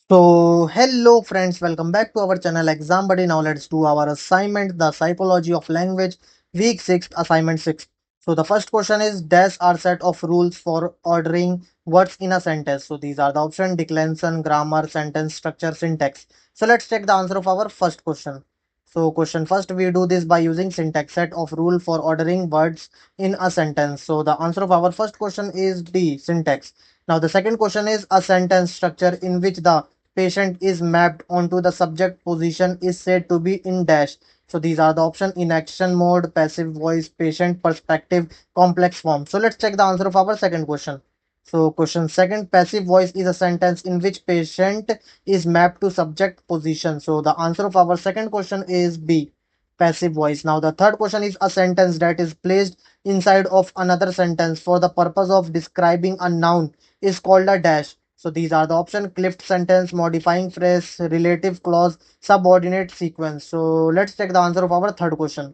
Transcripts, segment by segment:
Hello friends, welcome back to our channel Exam Buddy. Now let's do our assignment, the psychology of language, week 6, assignment 6. So the first question is, dash are set of rules for ordering words in a sentence. So these are the option: declension, grammar, sentence structure, syntax. So let's check the answer of our first question. So question first, we do this by using syntax, set of rule for ordering words in a sentence. So the answer of our first question is D, syntax. Now the second question is a sentence structure in which the patient is mapped onto the subject position is said to be in dash. So these are the option: in action mode, passive voice, patient perspective, complex form. So let's check the answer of our second question. So question second, passive voice is a sentence in which patient is mapped to subject position. So the answer of our second question is B, passive voice. Now the third question is a sentence that is placed inside of another sentence for the purpose of describing a noun is called a dash. So these are the option: clipped sentence, modifying phrase, relative clause, subordinate sequence. So let's check the answer of our third question.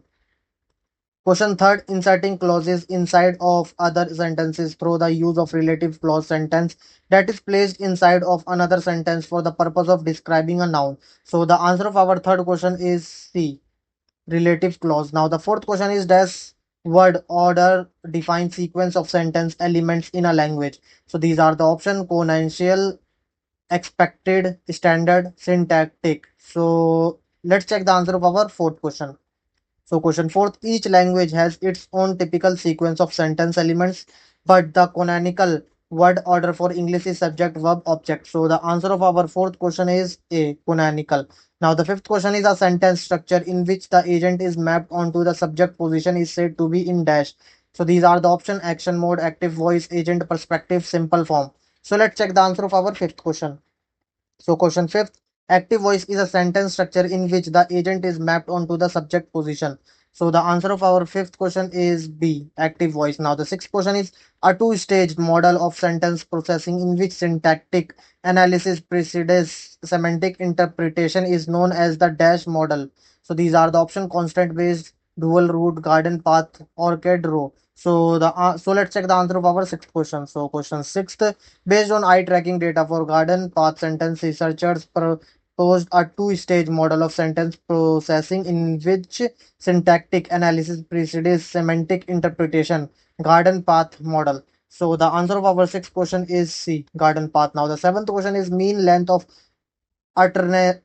Question third, inserting clauses inside of other sentences through the use of relative clause sentence that is placed inside of another sentence for the purpose of describing a noun. So the answer of our third question is C, relative clause. Now the fourth question is, does word order define sequence of sentence elements in a language? So these are the option: canonical, expected, standard, syntactic. So let's check the answer of our fourth question. So question fourth, each language has its own typical sequence of sentence elements, but the canonical word order for English is subject, verb, object. So the answer of our fourth question is A, canonical. Now the fifth question is, a sentence structure in which the agent is mapped onto the subject position is said to be in dash. So these are the option: action mode, active voice, agent perspective, simple form. So let's check the answer of our fifth question. So question fifth, active voice is a sentence structure in which the agent is mapped onto the subject position. So the answer of our fifth question is B, active voice. Now the sixth question is, a two-staged model of sentence processing in which syntactic analysis precedes semantic interpretation is known as the dash model. So these are the option: constant based, dual root, garden path, orchid row. So let's check the answer of our sixth question. So question sixth, based on eye tracking data for garden path sentence, researchers proposed a two-stage model of sentence processing in which syntactic analysis precedes semantic interpretation, garden path model. So the answer of our sixth question is C, garden path. Now the seventh question is, mean length of utterance,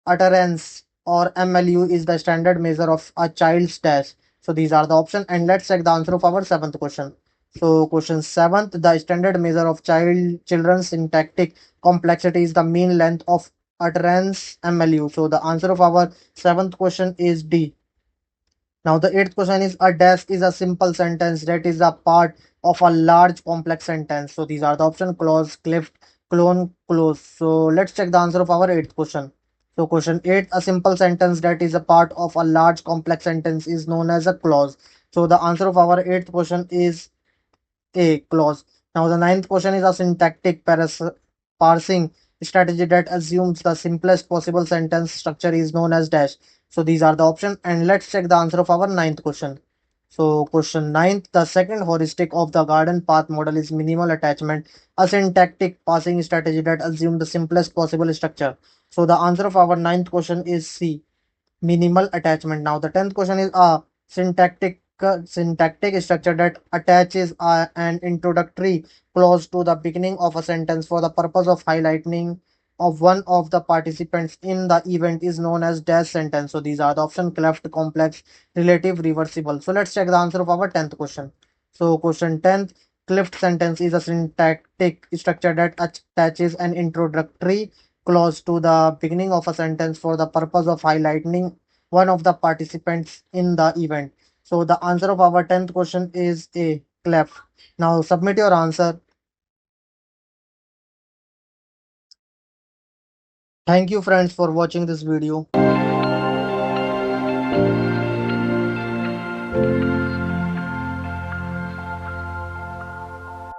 utterance or MLU is the standard measure of a child's dash. So these are the options, and let's check the answer of our seventh question. So question seventh, the standard measure of children's syntactic complexity is the mean length of utterance MLU. So the answer of our seventh question is D. Now the eighth question is, a dash is a simple sentence that is a part of a large complex sentence. So these are the option: clause, cliff, clone, close. So let's check the answer of our eighth question. So question 8, a simple sentence that is a part of a large complex sentence is known as a clause. So the answer of our eighth question is A, clause. Now the ninth question is, a syntactic parsing strategy that assumes the simplest possible sentence structure is known as dash. So these are the options, and let's check the answer of our ninth question. So question ninth, the second heuristic of the garden path model is minimal attachment, a syntactic parsing strategy that assumes the simplest possible structure. So the answer of our ninth question is C, minimal attachment. Now the 10th question is, a syntactic structure that attaches an introductory clause to the beginning of a sentence for the purpose of highlighting of one of the participants in the event is known as dash sentence. So these are the option: cleft, complex, relative, reversible. So let's check the answer of our 10th question. So question 10th, cleft sentence is a syntactic structure that attaches an introductory clause to the beginning of a sentence for the purpose of highlighting one of the participants in the event. So the answer of our 10th question is A, clef. Now submit your answer. Thank you friends for watching this video.